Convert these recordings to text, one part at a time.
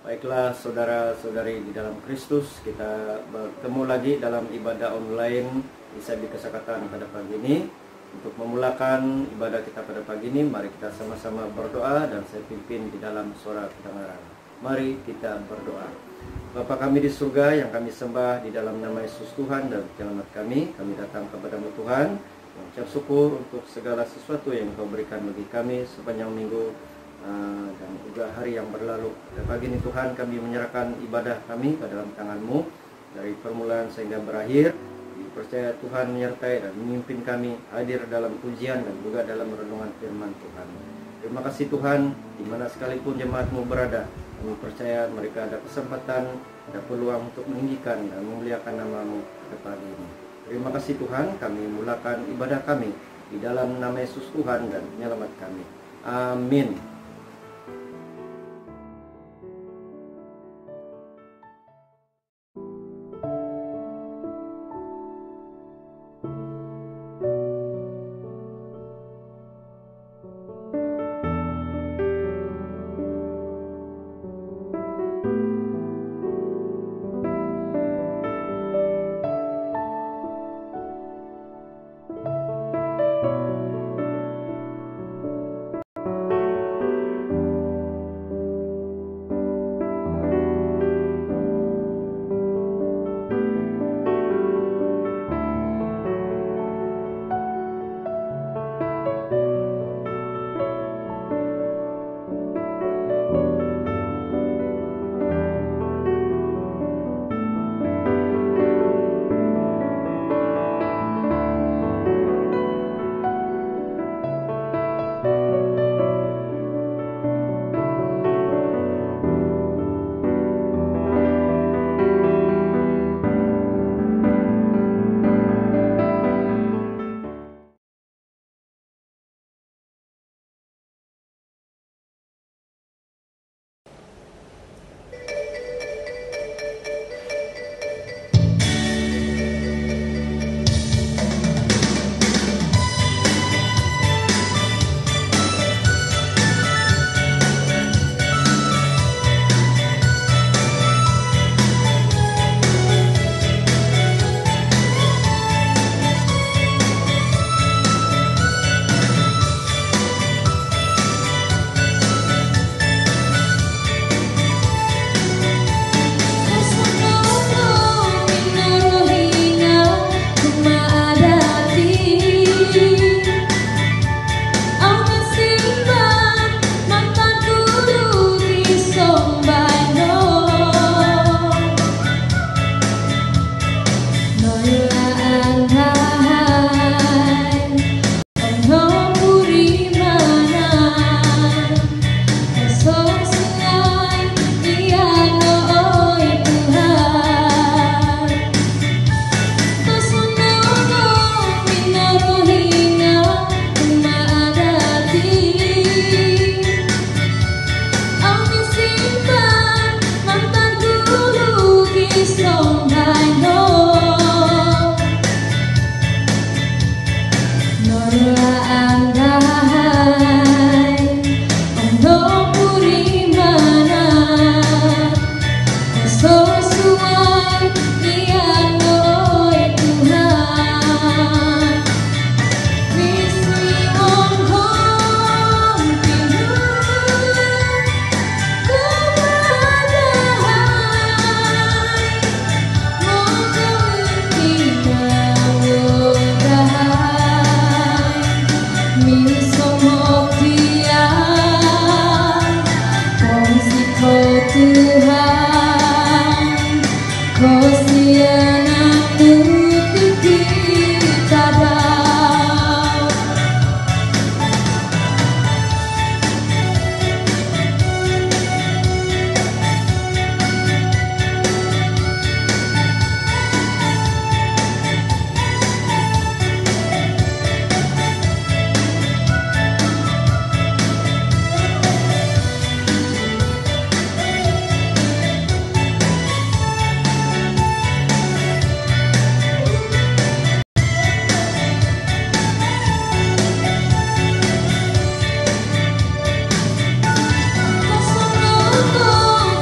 Baiklah saudara-saudari di dalam Kristus, kita bertemu lagi dalam ibadah online Isabi Kesakatan pada pagi ini. Untuk memulakan ibadah kita pada pagi ini, mari kita sama-sama berdoa dan saya pimpin di dalam suara kedengaran. Mari kita berdoa. Bapa kami di surga yang kami sembah di dalam nama Yesus Tuhan dan Penyelamat kami datang kepada-Mu Tuhan, mengucap syukur untuk segala sesuatu yang Engkau berikan bagi kami sepanjang minggu dan juga hari yang berlalu. Pada pagi ini Tuhan, kami menyerahkan ibadah kami ke dalam tangan-Mu dari permulaan sehingga berakhir. Percaya Tuhan menyertai dan memimpin kami hadir dalam pujian dan juga dalam renungan firman Tuhan. Terima kasih Tuhan, di mana sekalipun jemaat-Mu berada, kami percaya mereka ada kesempatan, ada peluang untuk meninggikan dan memuliakan nama-Mu pada pagi ini. Terima kasih Tuhan, kami mulakan ibadah kami di dalam nama Yesus Tuhan dan Penyelamat kami. Amin.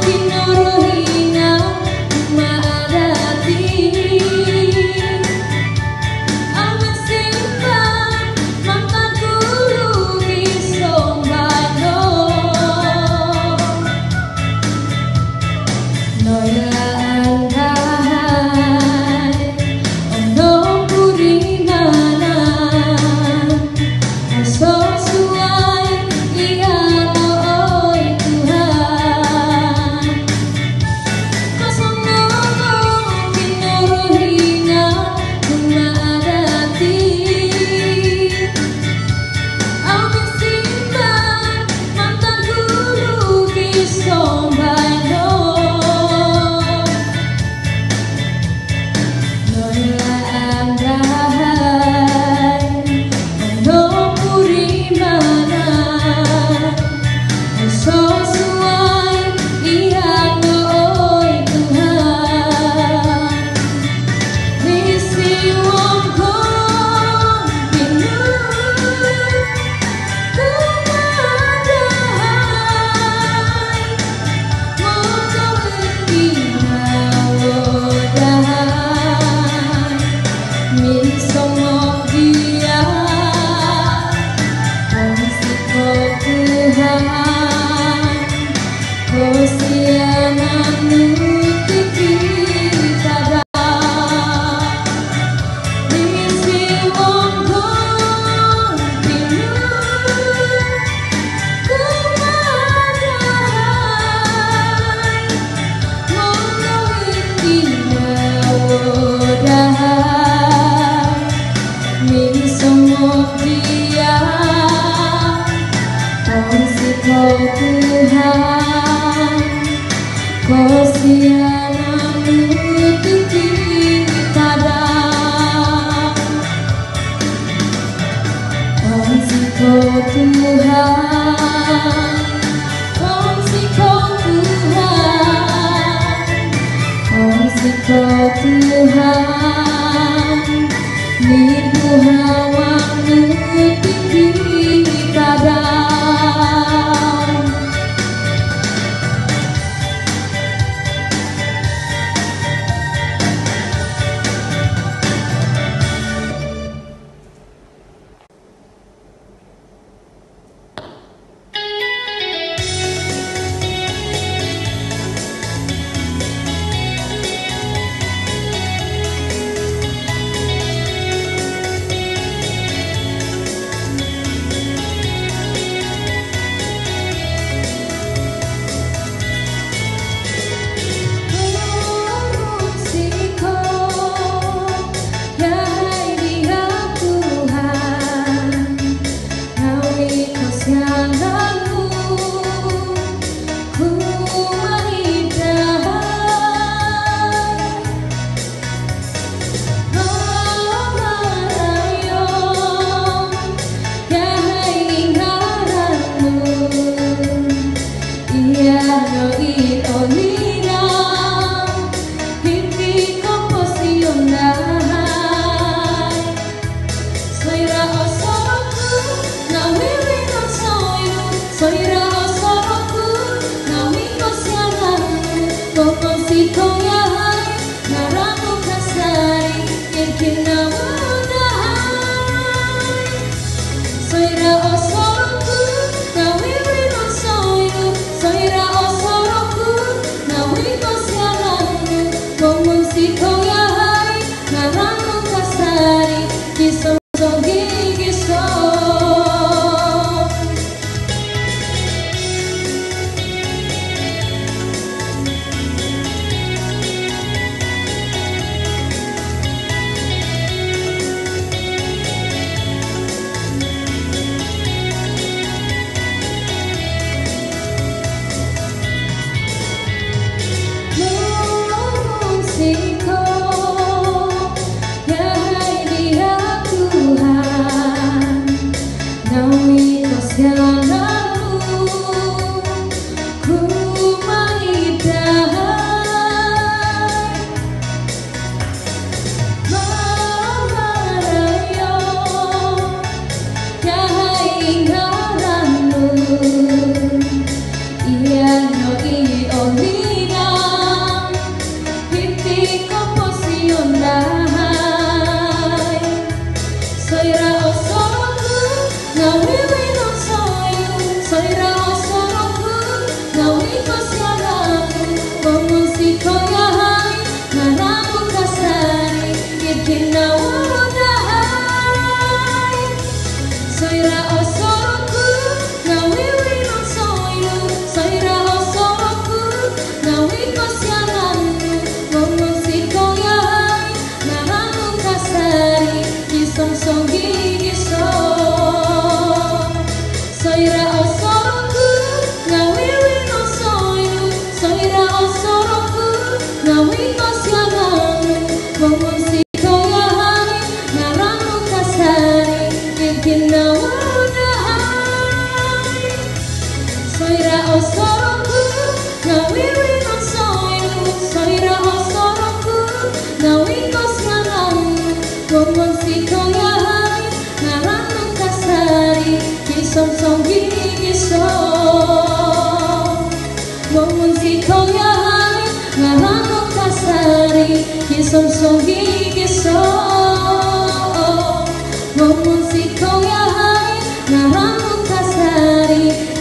Kino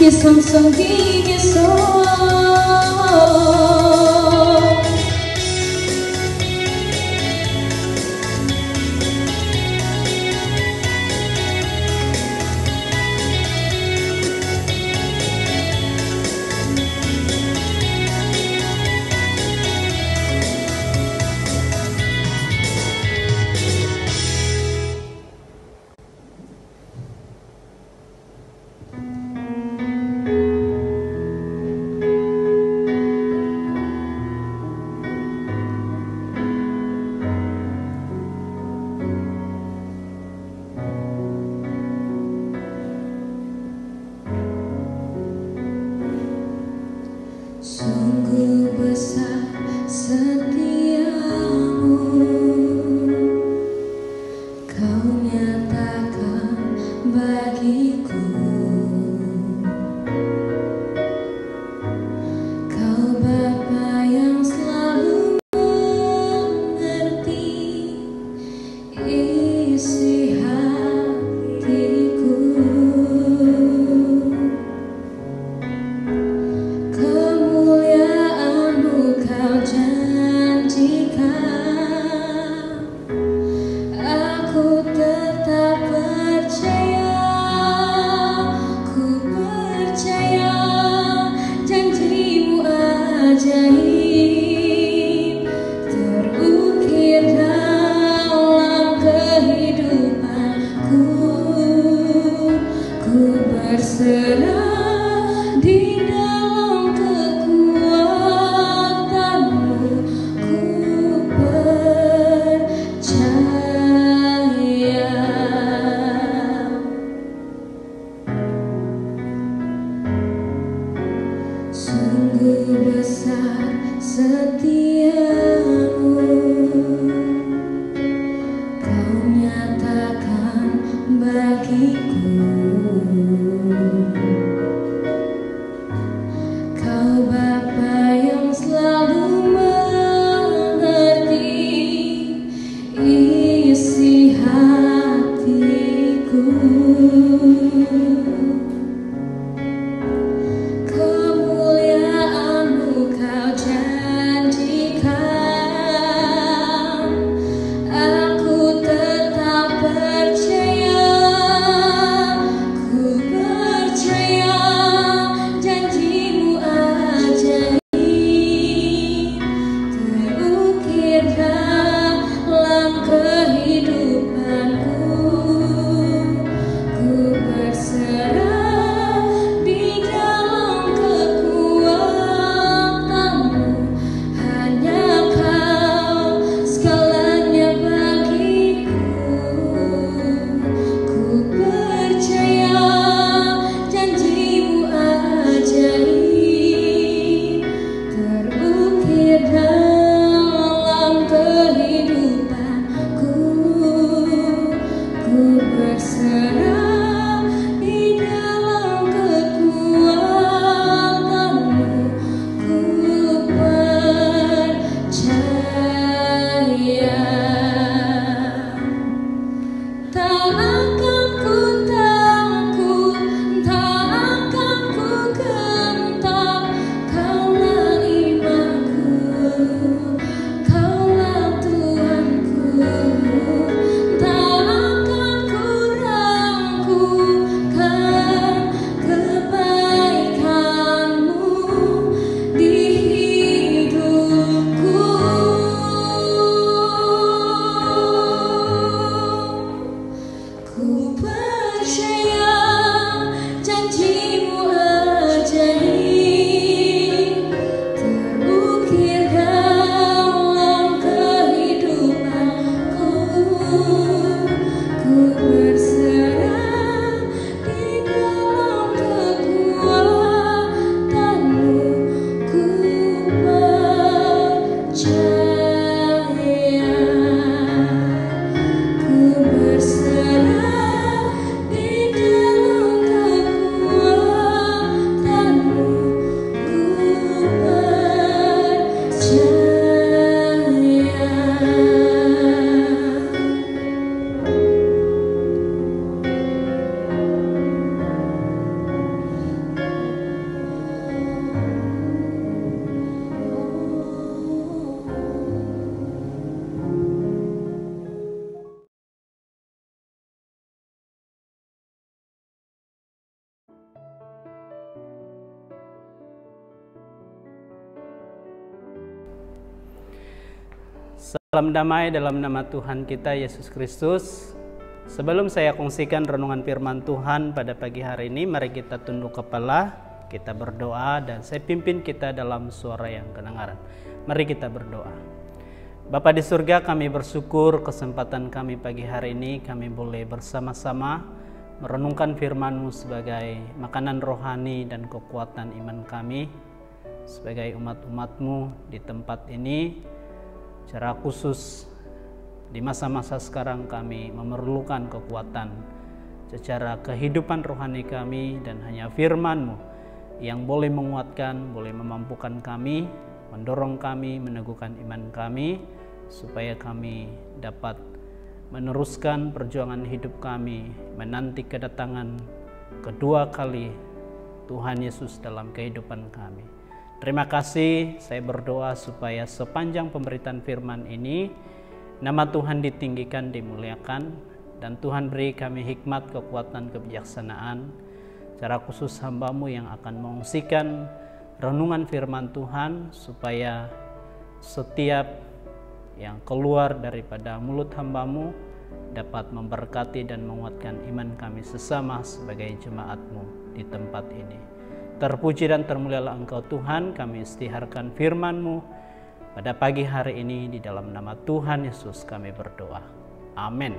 Kisam song gigi so Sungguh besar setiamu, Kau nyatakan bagiku. Kau Bapa yang selalu mengerti isi hatiku. Kemuliaan-Mu Kau janjikan, aku tetap percaya. Ku percaya janji-Mu ajaib terukir dalam kehidupanku. Ku berserah di dalam kekuatan-Mu. Ku percaya. Sungguh besar setiamu, Kau nyatakan bagiku. Kau Bapa yang selalu mengerti isi hatiku. Kemuliaan-Mu Kau janjikan, aku tetap percaya. Ku percaya janji-Mu ajaib terukir dalam kehidupanku. Ku berserah di dalam kekuatan-Mu. Hanya Kau segalanya bagiku. Ku percaya janji-Mu ajaib terukir dalam kehidupanku. Ku berserah di dalam kekuatan-Mu. Ku percaya. Tak akan ku takut, tak akan ku gentar. Kaulah imanku, Kaulah Tuhanku. Tak akan ku ragukan kebaikan-Mu di hidupku. Ku percaya janji-Mu ajaib terukir dalam kehidupanku. Ku berserah di dalam kekuatan-Mu. Ku percaya. Ku berserah di dalam kekuatan-Mu. Ku Salam damai dalam nama Tuhan kita Yesus Kristus. Sebelum saya kongsikan renungan firman Tuhan pada pagi hari ini, mari kita tunduk kepala, kita berdoa, dan saya pimpin kita dalam suara yang kedengaran. Mari kita berdoa. Bapa di surga, kami bersyukur kesempatan kami pagi hari ini, kami boleh bersama-sama merenungkan firman-Mu sebagai makanan rohani dan kekuatan iman kami. sebagai umat-umat-Mu di tempat ini. Secara khusus di masa-masa sekarang kami memerlukan kekuatan secara kehidupan rohani kami, dan hanya firman-Mu yang boleh menguatkan, boleh memampukan kami, mendorong kami, meneguhkan iman kami, supaya kami dapat meneruskan perjuangan hidup kami menanti kedatangan kedua kali Tuhan Yesus dalam kehidupan kami. Terima kasih, saya berdoa supaya sepanjang pemberitaan firman ini nama Tuhan ditinggikan, dimuliakan, dan Tuhan beri kami hikmat, kekuatan, kebijaksanaan, secara khusus hamba-Mu yang akan mengungsikan renungan firman Tuhan, supaya setiap yang keluar daripada mulut hamba-Mu dapat memberkati dan menguatkan iman kami sesama sebagai jemaat-Mu di tempat ini. Terpuji dan termulialah Engkau Tuhan, kami istiharkan firman-Mu pada pagi hari ini, di dalam nama Tuhan Yesus kami berdoa. Amin.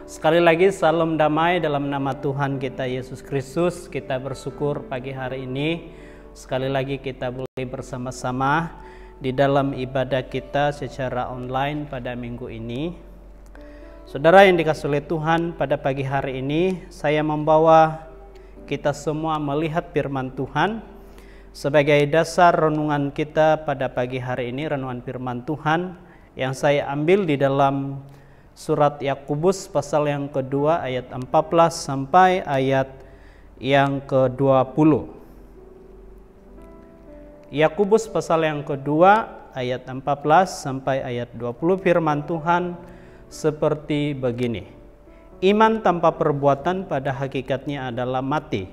Sekali lagi salam damai dalam nama Tuhan kita Yesus Kristus. Kita bersyukur pagi hari ini sekali lagi kita boleh bersama-sama di dalam ibadah kita secara online pada minggu ini. Saudara yang dikasihi oleh Tuhan, pada pagi hari ini saya membawa kita semua melihat firman Tuhan sebagai dasar renungan kita pada pagi hari ini. Renungan firman Tuhan yang saya ambil di dalam surat Yakobus pasal yang kedua ayat 14 sampai ayat yang ke-20. Yakobus pasal yang kedua ayat 14 sampai ayat 20, firman Tuhan seperti begini. Iman tanpa perbuatan pada hakikatnya adalah mati.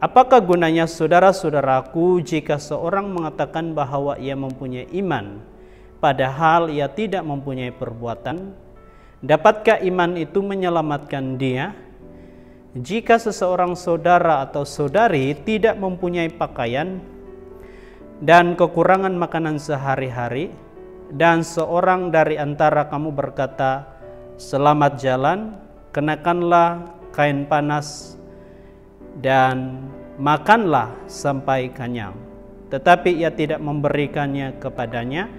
Apakah gunanya saudara-saudaraku jika seorang mengatakan bahwa ia mempunyai iman, padahal ia tidak mempunyai perbuatan? Dapatkah iman itu menyelamatkan dia? Jika seseorang saudara atau saudari tidak mempunyai pakaian dan kekurangan makanan sehari-hari, dan seorang dari antara kamu berkata, "Selamat jalan, kenakanlah kain panas dan makanlah sampai kenyang," tetapi ia tidak memberikannya kepadanya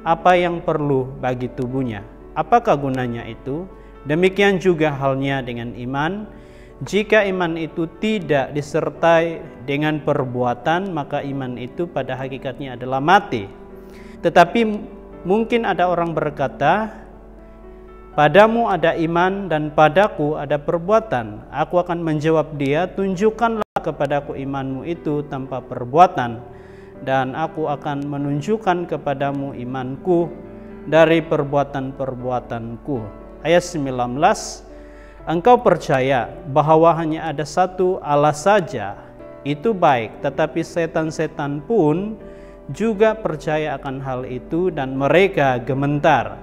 apa yang perlu bagi tubuhnya, apakah gunanya itu? Demikian juga halnya dengan iman. Jika iman itu tidak disertai dengan perbuatan, maka iman itu pada hakikatnya adalah mati. Tetapi mungkin ada orang berkata, "Padamu ada iman dan padaku ada perbuatan." Aku akan menjawab dia, "Tunjukkanlah kepadaku imanmu itu tanpa perbuatan, dan aku akan menunjukkan kepadamu imanku dari perbuatan-perbuatanku." Ayat 19, engkau percaya bahwa hanya ada satu Allah saja, itu baik, tetapi setan-setan pun juga percaya akan hal itu dan mereka gemetar.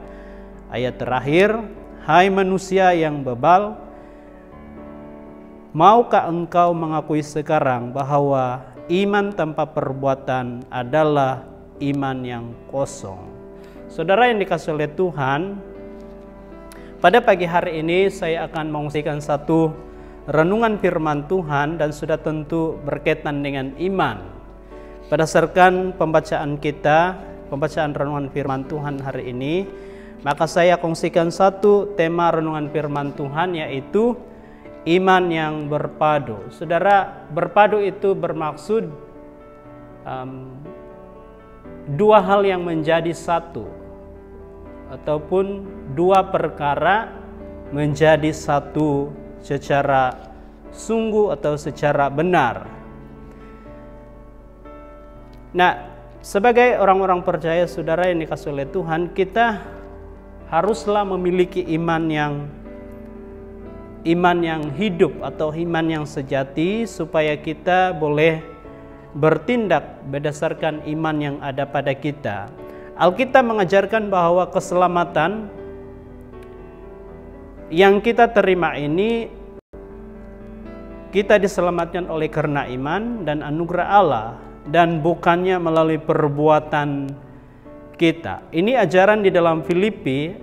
Ayat terakhir, hai manusia yang bebal, maukah engkau mengakui sekarang bahwa iman tanpa perbuatan adalah iman yang kosong? Saudara yang dikasihi oleh Tuhan, pada pagi hari ini saya akan mengungsikan satu renungan firman Tuhan dan sudah tentu berkaitan dengan iman. Berdasarkan pembacaan kita, pembacaan renungan firman Tuhan hari ini, maka saya kongsikan satu tema renungan firman Tuhan, yaitu iman yang berpadu. Saudara, berpadu itu bermaksud dua hal yang menjadi satu, ataupun dua perkara menjadi satu secara sungguh atau secara benar. Nah, sebagai orang-orang percaya, saudara yang dikasihi oleh Tuhan, kita haruslah memiliki iman yang hidup atau iman yang sejati, supaya kita boleh bertindak berdasarkan iman yang ada pada kita. Alkitab mengajarkan bahwa keselamatan yang kita terima ini, kita diselamatkan oleh karena iman dan anugerah Allah, dan bukannya melalui perbuatan kita. Ini ajaran di dalam Filipi,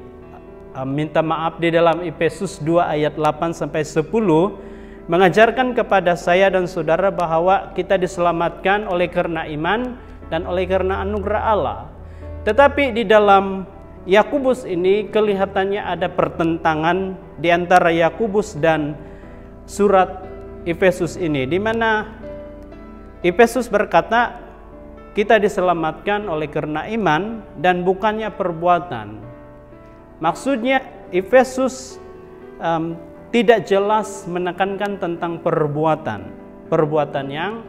di dalam Efesus 2 ayat 8 sampai 10, mengajarkan kepada saya dan saudara bahwa kita diselamatkan oleh karena iman dan oleh karena anugerah Allah. Tetapi di dalam Yakobus ini kelihatannya ada pertentangan di antara Yakobus dan surat Efesus ini, di mana Efesus berkata kita diselamatkan oleh karena iman dan bukannya perbuatan. Maksudnya Efesus tidak jelas menekankan tentang perbuatan yang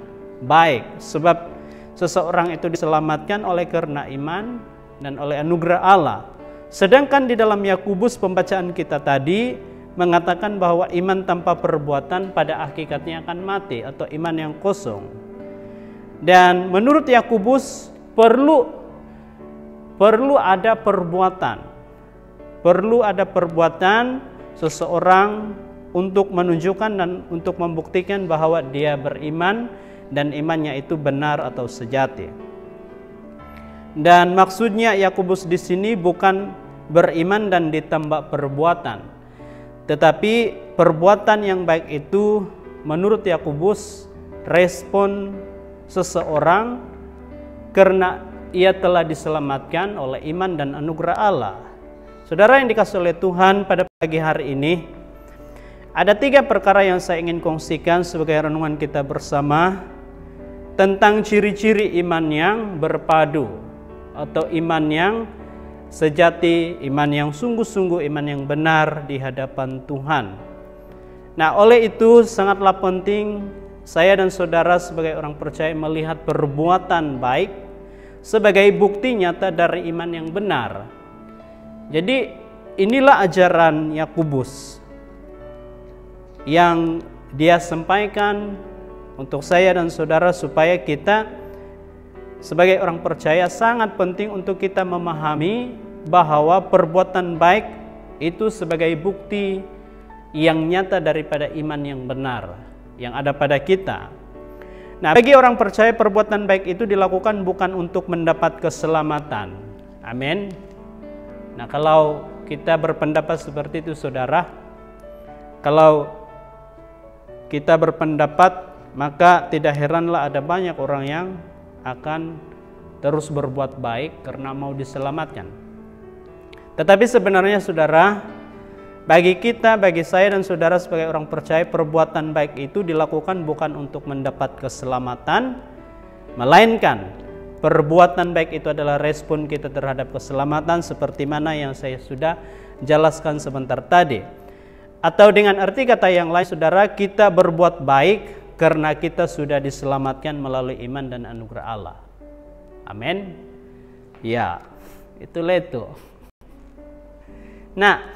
baik, sebab seseorang itu diselamatkan oleh karena iman dan oleh anugerah Allah. Sedangkan di dalam Yakobus pembacaan kita tadi mengatakan bahwa iman tanpa perbuatan pada hakikatnya akan mati atau iman yang kosong. Dan menurut Yakobus perlu ada perbuatan. Perlu ada perbuatan seseorang untuk menunjukkan dan untuk membuktikan bahwa dia beriman dan imannya itu benar atau sejati. Dan maksudnya Yakobus di sini bukan beriman dan ditambah perbuatan, tetapi perbuatan yang baik itu menurut Yakobus respon seseorang karena ia telah diselamatkan oleh iman dan anugerah Allah. Saudara yang dikasihi oleh Tuhan, pada pagi hari ini ada 3 perkara yang saya ingin kongsikan sebagai renungan kita bersama tentang ciri-ciri iman yang berpadu atau iman yang sejati, iman yang sungguh-sungguh, iman yang benar di hadapan Tuhan. Nah, oleh itu sangatlah penting saya dan saudara sebagai orang percaya melihat perbuatan baik sebagai bukti nyata dari iman yang benar. Jadi inilah ajaran Yakobus yang dia sampaikan untuk saya dan saudara supaya kita sebagai orang percaya sangat penting untuk kita memahami bahwa perbuatan baik itu sebagai bukti yang nyata daripada iman yang benar yang ada pada kita. Nah, bagi orang percaya perbuatan baik itu dilakukan bukan untuk mendapat keselamatan. Amin. Nah, kalau kita berpendapat seperti itu saudara, kalau kita berpendapat, maka tidak heranlah ada banyak orang yang akan terus berbuat baik karena mau diselamatkan. Tetapi sebenarnya saudara, bagi kita, bagi saya dan saudara sebagai orang percaya, perbuatan baik itu dilakukan bukan untuk mendapat keselamatan, melainkan perbuatan baik itu adalah respon kita terhadap keselamatan seperti mana yang saya sudah jelaskan sebentar tadi. Atau dengan arti kata yang lain saudara, kita berbuat baik karena kita sudah diselamatkan melalui iman dan anugerah Allah. Amin. Ya, itulah itu. Nah,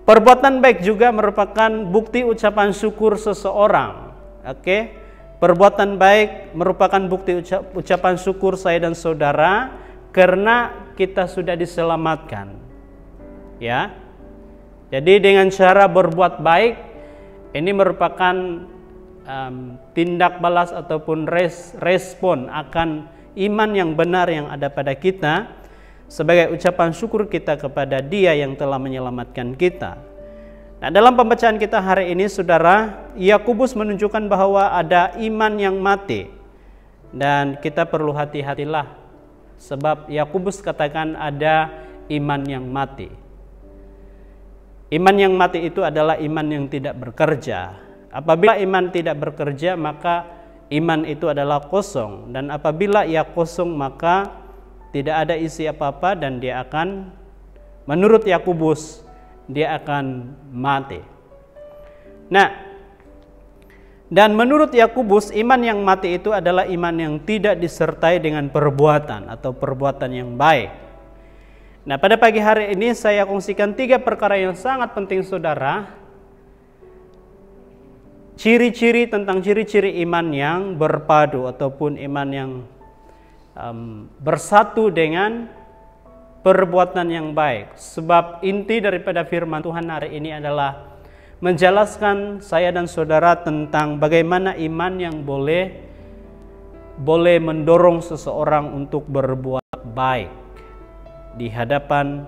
perbuatan baik juga merupakan bukti ucapan syukur seseorang. Oke? Perbuatan baik merupakan bukti ucapan syukur saya dan saudara karena kita sudah diselamatkan. Ya. Jadi dengan cara berbuat baik ini merupakan tindak balas ataupun respon akan iman yang benar yang ada pada kita sebagai ucapan syukur kita kepada Dia yang telah menyelamatkan kita. Nah, dalam pembacaan kita hari ini saudara, Yakobus menunjukkan bahwa ada iman yang mati dan kita perlu hati-hatilah sebab Yakobus katakan ada iman yang mati. Iman yang mati itu adalah iman yang tidak bekerja. Apabila iman tidak bekerja, maka iman itu adalah kosong. Dan apabila ia kosong, maka tidak ada isi apa-apa dan dia akan, menurut Yakobus, dia akan mati. Nah, dan menurut Yakobus, iman yang mati itu adalah iman yang tidak disertai dengan perbuatan atau perbuatan yang baik. Nah, pada pagi hari ini saya kongsikan 3 perkara yang sangat penting saudara. Ciri-ciri tentang ciri-ciri iman yang berpadu ataupun iman yang bersatu dengan perbuatan yang baik. Sebab inti daripada firman Tuhan hari ini adalah menjelaskan saya dan saudara tentang bagaimana iman yang boleh mendorong seseorang untuk berbuat baik di hadapan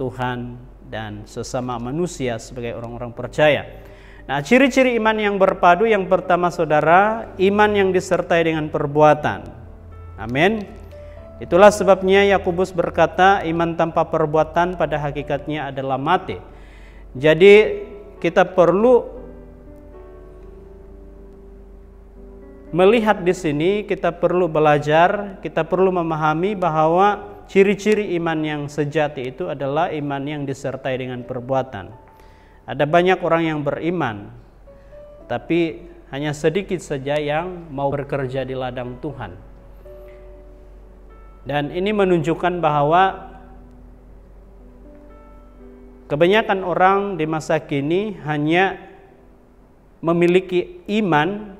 Tuhan dan sesama manusia sebagai orang-orang percaya. Nah, ciri-ciri iman yang berpadu yang pertama saudara, iman yang disertai dengan perbuatan. Amin. Itulah sebabnya Yakobus berkata, iman tanpa perbuatan pada hakikatnya adalah mati. Jadi kita perlu melihat di sini, kita perlu belajar, kita perlu memahami bahwa ciri-ciri iman yang sejati itu adalah iman yang disertai dengan perbuatan. Ada banyak orang yang beriman, tapi hanya sedikit saja yang mau bekerja di ladang Tuhan. Dan ini menunjukkan bahwa kebanyakan orang di masa kini hanya memiliki iman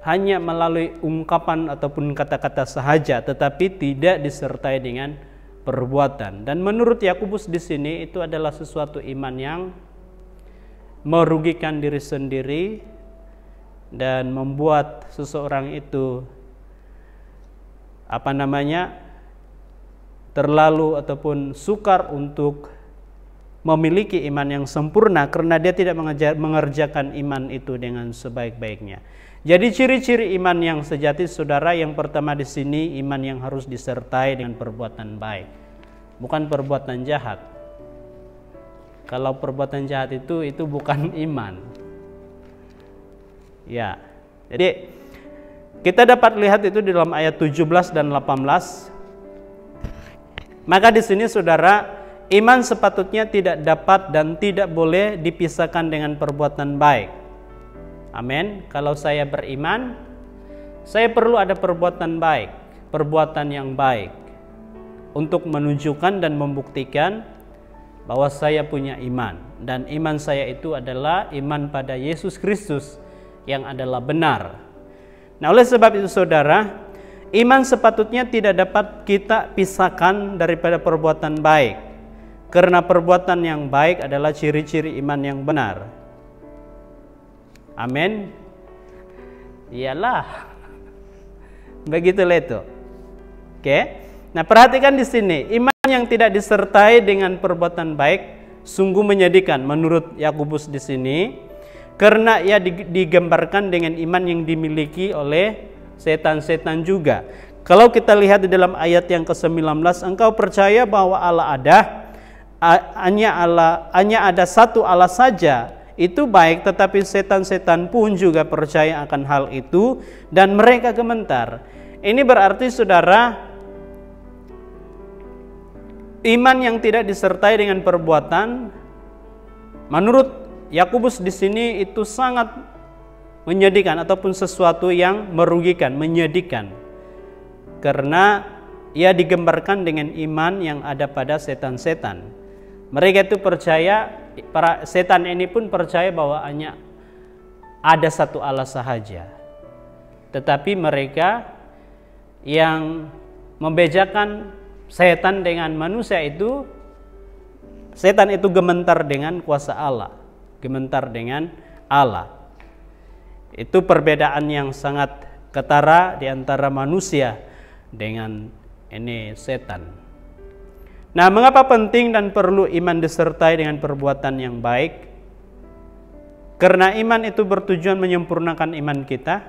hanya melalui ungkapan ataupun kata-kata sahaja, tetapi tidak disertai dengan perbuatan. Dan menurut Yakobus di sini itu adalah sesuatu iman yang merugikan diri sendiri dan membuat seseorang itu terlalu ataupun sukar untuk memiliki iman yang sempurna karena dia tidak mengerjakan iman itu dengan sebaik-baiknya. Jadi ciri-ciri iman yang sejati saudara, yang pertama di sini iman yang harus disertai dengan perbuatan baik, bukan perbuatan jahat. Kalau perbuatan jahat itu bukan iman. Ya. Jadi kita dapat lihat itu di dalam ayat 17 dan 18. Maka di sini saudara, iman sepatutnya tidak dapat dan tidak boleh dipisahkan dengan perbuatan baik. Amin. Kalau saya beriman, saya perlu ada perbuatan baik, perbuatan yang baik untuk menunjukkan dan membuktikan bahwa saya punya iman, dan iman saya itu adalah iman pada Yesus Kristus yang adalah benar. Nah, oleh sebab itu saudara, iman sepatutnya tidak dapat kita pisahkan daripada perbuatan baik, karena perbuatan yang baik adalah ciri-ciri iman yang benar. Amin. Iyalah. Begitulah itu. Oke. Nah, perhatikan di sini, iman yang tidak disertai dengan perbuatan baik sungguh menyedihkan menurut Yakobus di sini, karena ia digambarkan dengan iman yang dimiliki oleh setan-setan juga. Kalau kita lihat di dalam ayat yang ke-19, engkau percaya bahwa Allah ada, hanya ada satu Allah saja. Itu baik, tetapi setan-setan pun juga percaya akan hal itu dan mereka gemetar. Ini berarti saudara, iman yang tidak disertai dengan perbuatan menurut Yakobus di sini itu sangat menyedihkan ataupun sesuatu yang merugikan, menyedihkan. Karena ia digambarkan dengan iman yang ada pada setan-setan. Mereka itu percaya, para setan ini pun percaya bahwa hanya ada satu Allah sahaja. Tetapi mereka yang membedakan setan dengan manusia itu, setan itu gemetar dengan kuasa Allah, gemetar dengan Allah. Itu perbedaan yang sangat ketara di antara manusia dengan ini setan. Nah, mengapa penting dan perlu iman disertai dengan perbuatan yang baik? Karena iman itu bertujuan menyempurnakan iman kita.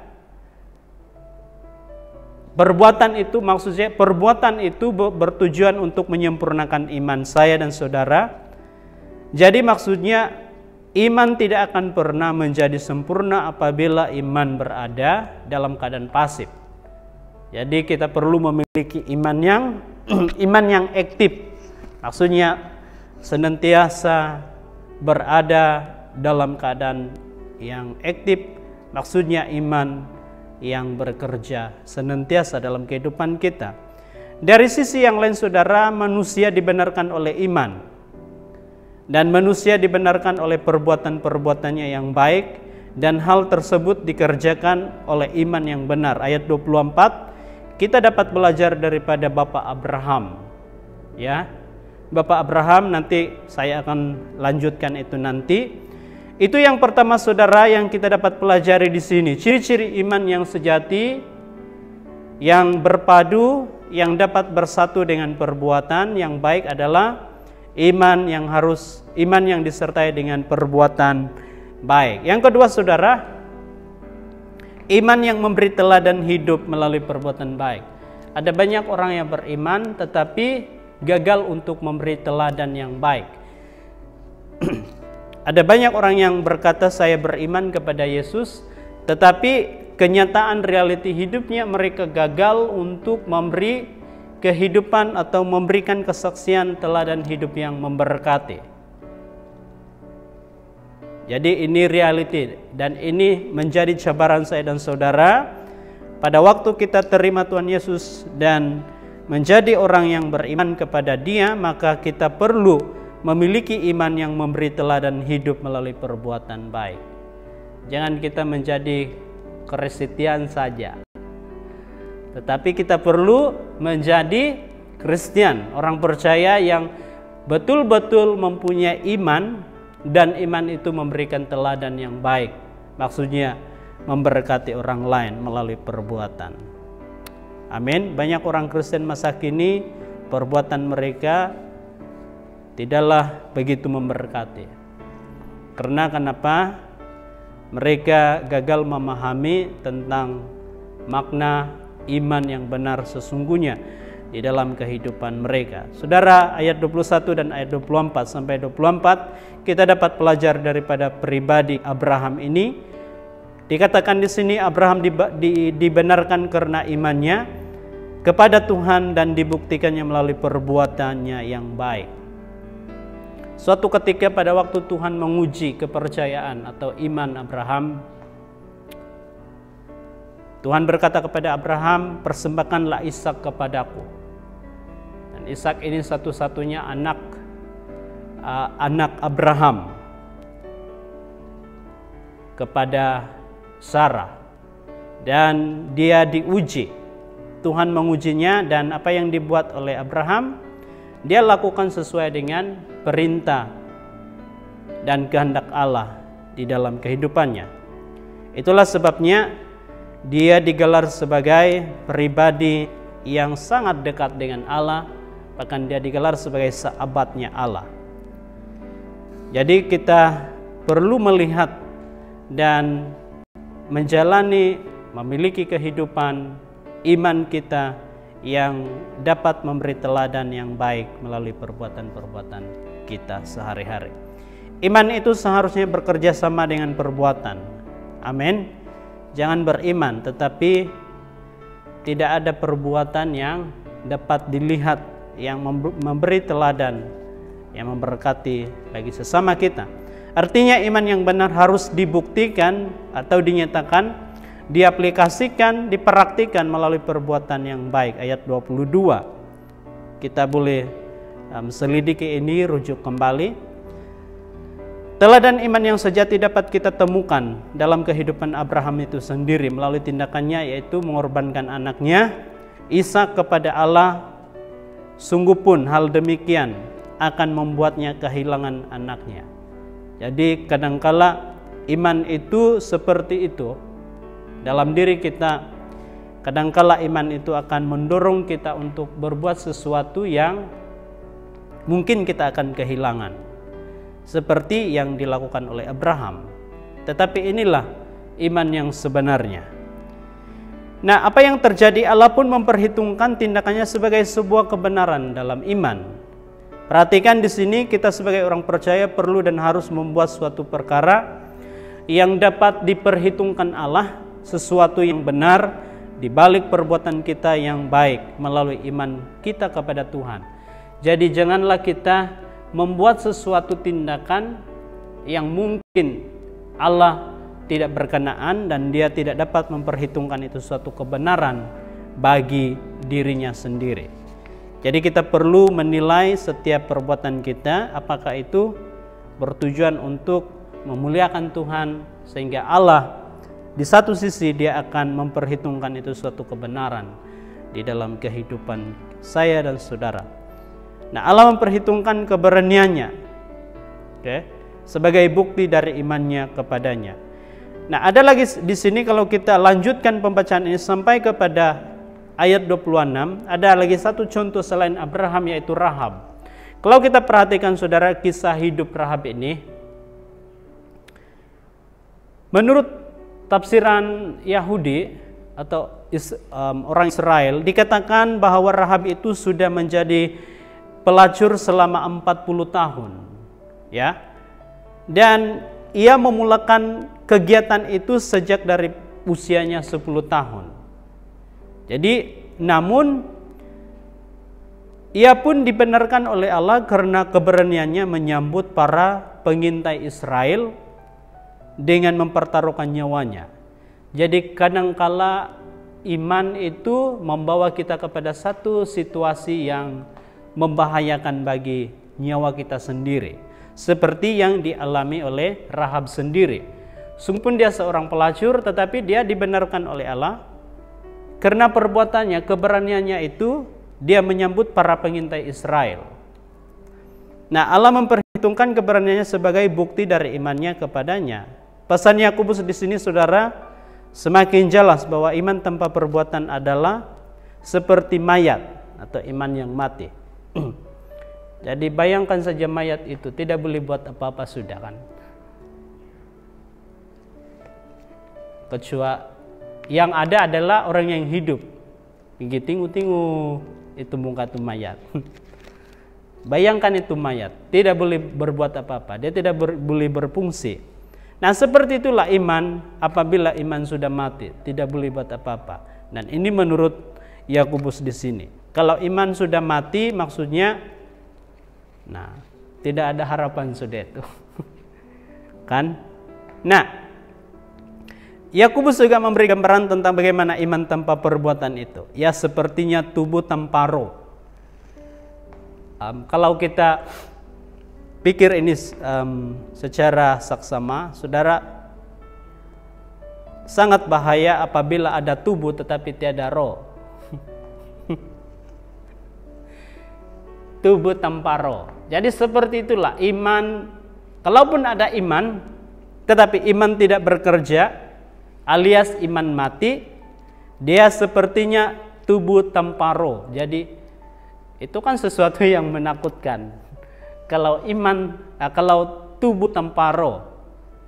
Perbuatan itu maksudnya perbuatan itu bertujuan untuk menyempurnakan iman saya dan saudara. Jadi maksudnya iman tidak akan pernah menjadi sempurna apabila iman berada dalam keadaan pasif. Jadi kita perlu memiliki iman yang aktif. Maksudnya senantiasa berada dalam keadaan yang aktif. Maksudnya iman yang bekerja senantiasa dalam kehidupan kita. Dari sisi yang lain saudara, manusia dibenarkan oleh iman. Dan manusia dibenarkan oleh perbuatan-perbuatannya yang baik. Dan hal tersebut dikerjakan oleh iman yang benar. Ayat 24, kita dapat belajar daripada Bapak Abraham. Ya, Bapak Abraham, nanti saya akan lanjutkan itu nanti. Itu yang pertama saudara yang kita dapat pelajari di sini. Ciri-ciri iman yang sejati, yang berpadu, yang dapat bersatu dengan perbuatan yang baik adalah iman yang disertai dengan perbuatan baik. Yang kedua, saudara, iman yang memberi teladan hidup melalui perbuatan baik. Ada banyak orang yang beriman tetapi gagal untuk memberi teladan yang baik. Ada banyak orang yang berkata saya beriman kepada Yesus, tetapi kenyataan realiti hidupnya mereka gagal untuk memberi kehidupan atau memberikan kesaksian teladan hidup yang memberkati. Jadi ini realiti dan ini menjadi cabaran saya dan saudara. Pada waktu kita terima Tuhan Yesus dan menjadi orang yang beriman kepada Dia, maka kita perlu memiliki iman yang memberi teladan hidup melalui perbuatan baik. Jangan kita menjadi Kristen saja, tetapi kita perlu menjadi Kristen, orang percaya yang betul-betul mempunyai iman, dan iman itu memberikan teladan yang baik. Maksudnya memberkati orang lain melalui perbuatan. Amin. Banyak orang Kristen masa kini perbuatan mereka tidaklah begitu memberkati. Karena kenapa? Mereka gagal memahami tentang makna iman yang benar sesungguhnya di dalam kehidupan mereka. Saudara, ayat 21 dan ayat 24 sampai 24 kita dapat pelajar daripada pribadi Abraham ini. Dikatakan di sini Abraham dibenarkan karena imannya kepada Tuhan dan dibuktikannya melalui perbuatannya yang baik. Suatu ketika pada waktu Tuhan menguji kepercayaan atau iman Abraham, Tuhan berkata kepada Abraham, persembahkanlah Ishak kepadaku. Dan Ishak ini satu-satunya anak Abraham kepada Sarah. Dan dia diuji. Tuhan mengujinya, dan apa yang dibuat oleh Abraham, dia lakukan sesuai dengan perintah dan kehendak Allah di dalam kehidupannya. Itulah sebabnya dia digelar sebagai pribadi yang sangat dekat dengan Allah, bahkan dia digelar sebagai sahabatnya Allah. Jadi kita perlu melihat dan menjalani, memiliki kehidupan iman kita yang dapat memberi teladan yang baik melalui perbuatan-perbuatan kita sehari-hari. Iman itu seharusnya bekerja sama dengan perbuatan. Amin. Jangan beriman tetapi tidak ada perbuatan yang dapat dilihat yang memberi teladan, yang memberkati bagi sesama kita. Artinya iman yang benar harus dibuktikan atau dinyatakan, diaplikasikan, dipraktikkan melalui perbuatan yang baik. Ayat 22 kita boleh selidiki ini, rujuk kembali. Teladan iman yang sejati dapat kita temukan dalam kehidupan Abraham itu sendiri melalui tindakannya, yaitu mengorbankan anaknya Ishak kepada Allah. Sungguh pun hal demikian akan membuatnya kehilangan anaknya. Jadi kadangkala iman itu seperti itu dalam diri kita. Kadangkala iman itu akan mendorong kita untuk berbuat sesuatu yang mungkin kita akan kehilangan, seperti yang dilakukan oleh Abraham. Tetapi inilah iman yang sebenarnya. Nah, apa yang terjadi? Allah pun memperhitungkan tindakannya sebagai sebuah kebenaran dalam iman. Perhatikan di sini, kita sebagai orang percaya perlu dan harus membuat suatu perkara yang dapat diperhitungkan Allah, sesuatu yang benar di balik perbuatan kita yang baik melalui iman kita kepada Tuhan. Jadi janganlah kita membuat sesuatu tindakan yang mungkin Allah tidak berkenaan dan dia tidak dapat memperhitungkan itu suatu kebenaran bagi dirinya sendiri. Jadi kita perlu menilai setiap perbuatan kita, apakah itu bertujuan untuk memuliakan Tuhan, sehingga Allah di satu sisi dia akan memperhitungkan itu suatu kebenaran di dalam kehidupan saya dan saudara. Nah, Allah memperhitungkan keberaniannya, sebagai bukti dari imannya kepadanya. Nah, ada lagi di sini kalau kita lanjutkan pembacaan ini sampai kepada ayat 26, ada lagi satu contoh selain Abraham, yaitu Rahab. Kalau kita perhatikan saudara kisah hidup Rahab ini, menurut tafsiran Yahudi atau orang Israel, dikatakan bahwa Rahab itu sudah menjadi pelacur selama 40 tahun, ya. Dan ia memulakan kegiatan itu sejak dari usianya 10 tahun. Jadi, namun ia pun dibenarkan oleh Allah karena keberaniannya menyambut para pengintai Israel dengan mempertaruhkan nyawanya. Jadi kadangkala iman itu membawa kita kepada satu situasi yang membahayakan bagi nyawa kita sendiri. Seperti yang dialami oleh Rahab sendiri. Sungguh dia seorang pelacur, tetapi dia dibenarkan oleh Allah karena perbuatannya, keberaniannya itu dia menyambut para pengintai Israel. Nah, Allah memperhitungkan keberaniannya sebagai bukti dari imannya kepadanya. Pesan Yakobus di sini saudara semakin jelas bahwa iman tanpa perbuatan adalah seperti mayat atau iman yang mati. Jadi bayangkan saja mayat itu tidak boleh buat apa-apa sudah kan. Kecuali yang ada adalah orang yang hidup. Gigi tingu-tingu itu muka itu mayat. Bayangkan itu mayat, tidak boleh berbuat apa-apa, dia tidak boleh berfungsi. Nah, seperti itulah iman apabila iman sudah mati, tidak boleh buat apa-apa. Dan ini menurut Yakobus di sini. Kalau iman sudah mati maksudnya nah, tidak ada harapan sudah itu. Kan? Nah, Yakobus juga memberi gambaran tentang bagaimana iman tanpa perbuatan itu. Ya sepertinya tubuh tanpa roh. Kalau kita pikir ini secara saksama, saudara, sangat bahaya apabila ada tubuh tetapi tiada roh. Tubuh tanpa roh. Jadi seperti itulah iman. Kalaupun ada iman, tetapi iman tidak bekerja, alias iman mati, dia sepertinya tubuh tanpa roh. Jadi itu kan sesuatu yang menakutkan. Kalau tubuh tanpa roh,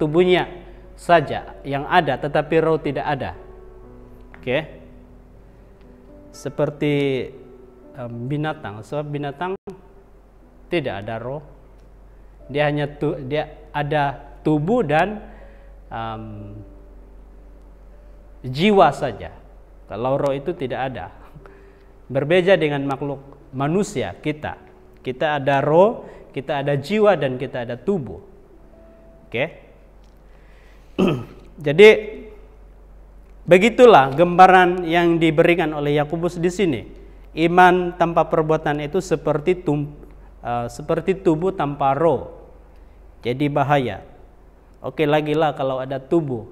tubuhnya saja yang ada tetapi roh tidak ada. Oke. Seperti binatang, sebab binatang tidak ada roh. Dia ada tubuh dan jiwa saja. Kalau roh itu tidak ada. Berbeda dengan makhluk manusia kita. Kita ada roh, kita ada jiwa, dan kita ada tubuh. Oke. Jadi begitulah gambaran yang diberikan oleh Yakobus di sini. Iman tanpa perbuatan itu seperti tubuh tanpa roh. Jadi bahaya. Oke lagi lah kalau ada tubuh.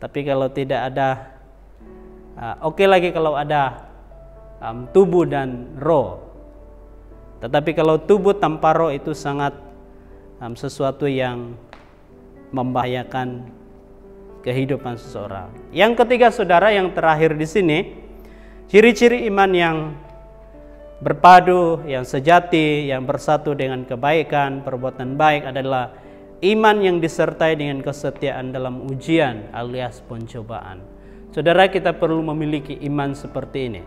Tapi kalau tidak ada, oke lagi kalau ada tubuh dan roh. Tetapi kalau tubuh tanpa roh itu sangat sesuatu yang membahayakan kehidupan seseorang. Yang ketiga saudara, yang terakhir di sini, ciri-ciri iman yang berpadu, yang sejati, yang bersatu dengan kebaikan, perbuatan baik adalah iman yang disertai dengan kesetiaan dalam ujian alias pencobaan. Saudara, kita perlu memiliki iman seperti ini.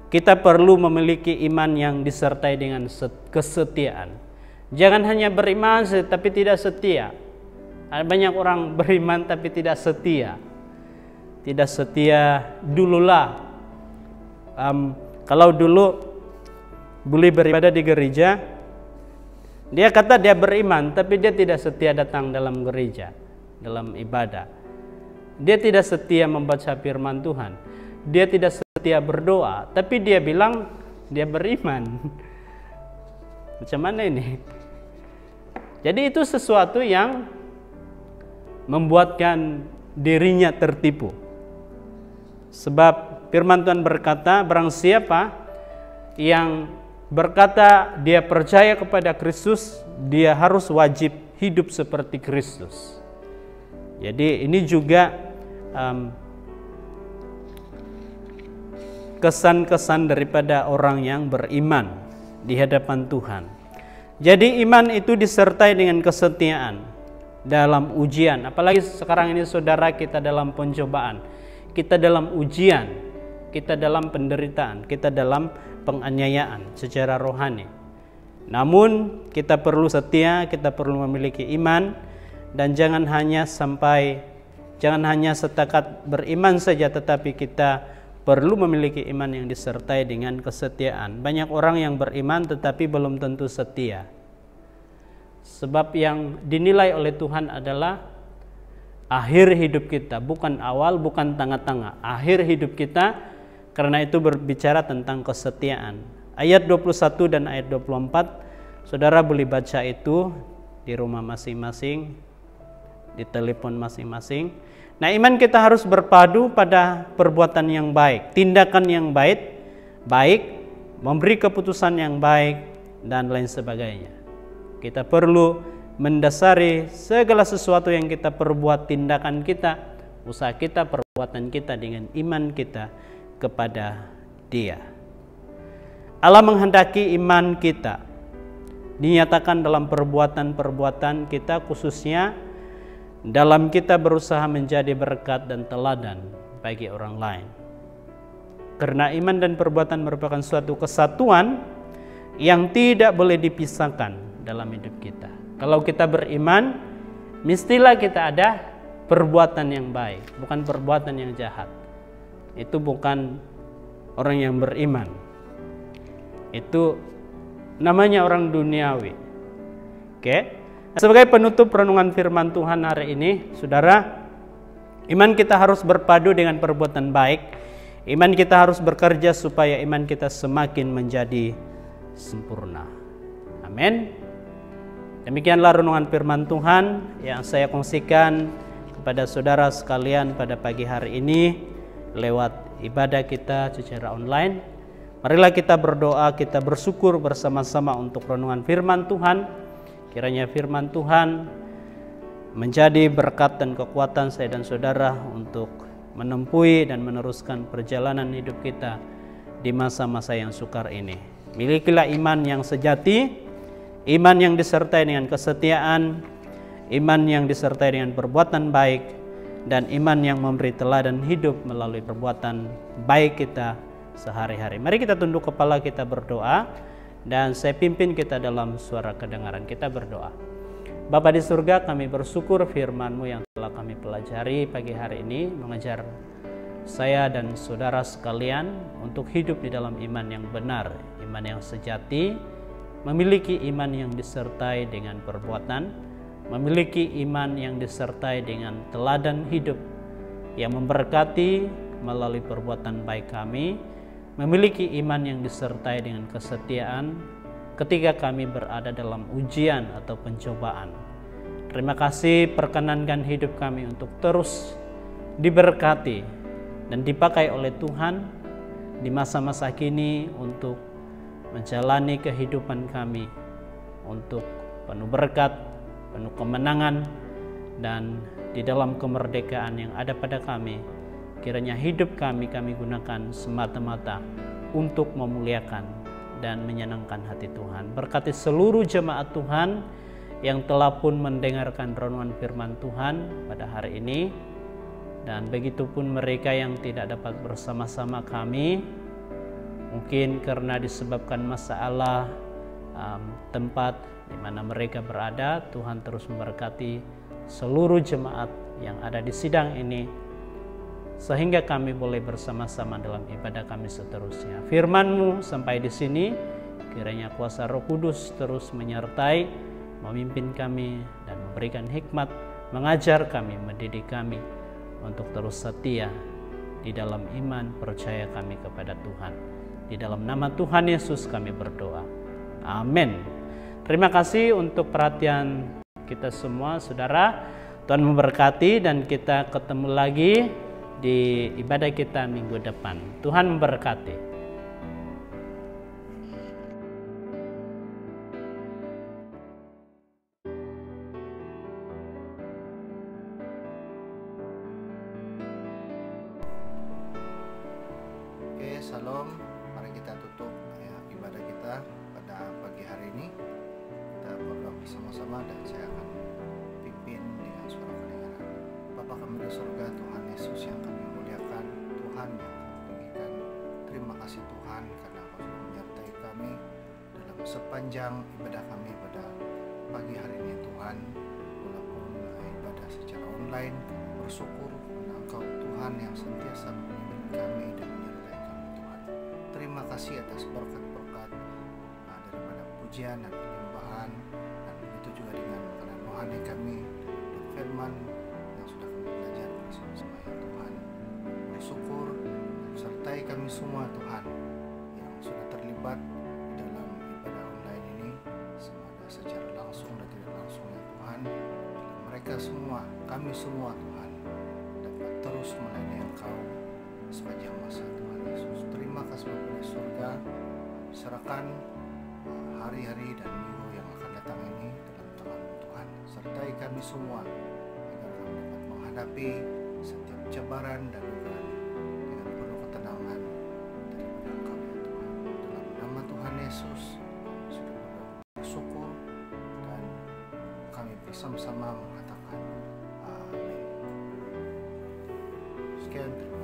Kita perlu memiliki iman yang disertai dengan kesetiaan. Jangan hanya beriman tapi tidak setia. Ada banyak orang beriman tapi tidak setia. Tidak setia dululah. Kalau dulu boleh beribadah di gereja, dia kata dia beriman tapi dia tidak setia datang dalam gereja, dalam ibadah. Dia tidak setia membaca firman Tuhan. Dia tidak setia berdoa, tapi dia bilang dia beriman. Macam mana ini? Jadi itu sesuatu yang membuatkan dirinya tertipu. Sebab firman Tuhan berkata, barang siapa yang berkata dia percaya kepada Kristus, dia harus wajib hidup seperti Kristus. Jadi ini juga kesan-kesan daripada orang yang beriman. di hadapan Tuhan. Jadi iman itu disertai dengan kesetiaan dalam ujian. Apalagi sekarang ini saudara, kita dalam pencobaan, kita dalam ujian, kita dalam penderitaan, kita dalam penganiayaan secara rohani. Namun kita perlu setia, kita perlu memiliki iman, dan jangan hanya setakat beriman saja, tetapi kita perlu memiliki iman yang disertai dengan kesetiaan. Banyak orang yang beriman tetapi belum tentu setia. Sebab yang dinilai oleh Tuhan adalah akhir hidup kita, bukan awal, bukan tengah-tengah. Akhir hidup kita, karena itu berbicara tentang kesetiaan. Ayat 21 dan ayat 24, saudara boleh baca itu di rumah masing-masing, di telepon masing-masing. Nah, iman kita harus berpadu pada perbuatan yang baik, tindakan yang baik, memberi keputusan yang baik, dan lain sebagainya. Kita perlu mendasari segala sesuatu yang kita perbuat, tindakan kita, usaha kita, perbuatan kita dengan iman kita kepada Dia. Allah menghendaki iman kita dinyatakan dalam perbuatan-perbuatan kita, khususnya dalam kita berusaha menjadi berkat dan teladan bagi orang lain. Karena iman dan perbuatan merupakan suatu kesatuan yang tidak boleh dipisahkan dalam hidup kita. Kalau kita beriman, mestilah kita ada perbuatan yang baik, bukan perbuatan yang jahat. Itu bukan orang yang beriman. Itu namanya orang duniawi. Oke? Sebagai penutup renungan firman Tuhan hari ini, saudara, iman kita harus berpadu dengan perbuatan baik. Iman kita harus bekerja supaya iman kita semakin menjadi sempurna. Amin. Demikianlah renungan firman Tuhan yang saya kongsikan kepada saudara sekalian pada pagi hari ini lewat ibadah kita secara online. Marilah kita berdoa, kita bersyukur bersama-sama untuk renungan firman Tuhan. Kiranya firman Tuhan menjadi berkat dan kekuatan saya dan saudara untuk menempuhi dan meneruskan perjalanan hidup kita di masa-masa yang sukar ini. Milikilah iman yang sejati, iman yang disertai dengan kesetiaan, iman yang disertai dengan perbuatan baik, dan iman yang memberi teladan hidup melalui perbuatan baik kita sehari-hari. Mari kita tunduk kepala, kita berdoa, dan saya pimpin kita dalam suara kedengaran. Kita berdoa. Bapa di surga, kami bersyukur firman-Mu yang telah kami pelajari pagi hari ini mengajar saya dan saudara sekalian untuk hidup di dalam iman yang benar, iman yang sejati, memiliki iman yang disertai dengan perbuatan, memiliki iman yang disertai dengan teladan hidup yang memberkati melalui perbuatan baik kami, memiliki iman yang disertai dengan kesetiaan ketika kami berada dalam ujian atau pencobaan. Terima kasih, perkenankan hidup kami untuk terus diberkati dan dipakai oleh Tuhan di masa-masa kini untuk menjalani kehidupan kami untuk penuh berkat, penuh kemenangan, dan di dalam kemerdekaan yang ada pada kami. Kiranya hidup kami gunakan semata-mata untuk memuliakan dan menyenangkan hati Tuhan. Berkati seluruh jemaat Tuhan yang telah pun mendengarkan renungan firman Tuhan pada hari ini. Dan begitupun mereka yang tidak dapat bersama-sama kami, mungkin karena disebabkan masalah tempat di mana mereka berada. Tuhan terus memberkati seluruh jemaat yang ada di sidang ini, sehingga kami boleh bersama-sama dalam ibadah kami seterusnya. Firman-Mu sampai di sini, kiranya kuasa Roh Kudus terus menyertai, memimpin kami dan memberikan hikmat, mengajar kami, mendidik kami untuk terus setia di dalam iman percaya kami kepada Tuhan. Di dalam nama Tuhan Yesus kami berdoa. Amin. Terima kasih untuk perhatian kita semua, saudara. Tuhan memberkati dan kita ketemu lagi di ibadah kita minggu depan. Tuhan memberkati. Oke, salam. Mari kita tutup ibadah kita pada bersama-sama dan saya akan pimpin dengan suara kedengaran. Bapa kami di surga, Tuhan Yesus yang kami muliakan, Tuhan yang kami tinggikan. Terima kasih Tuhan karena Kau sudah menyertai kami dalam sepanjang ibadah kami pada pagi hari ini Tuhan. Walaupun ibadah secara online, kami bersyukur karena Engkau Tuhan yang senantiasa memimpin kami dan menyertai kami Tuhan. Terima kasih atas berkat-berkat daripada pujian dan penyembahan, dan begitu juga dengan makanan rohani kami dan firman yang sudah kami belajar bersama-sama ya Tuhan. Bersyukur dan sertai kami semua Tuhan yang sudah terlibat dalam ibadah online ini, sama ada secara langsung dan tidak langsung ya Tuhan. Bila mereka semua, kami semua Tuhan, dapat terus melayani Engkau sepanjang masa Tuhan Yesus. Terima kasih Bapa di surga, serahkan hari-hari dan minggu yang akan datang ini dalam tangan-Mu Tuhan. Sertai kami semua agar kami dapat menghadapi setiap cabaran dan ujian dengan penuh ketenangan daripada Engkau ya Tuhan. Dalam nama Tuhan Yesus kami sudah bersyukur dan kami bersama-sama mengatakan amin. Sekian, terima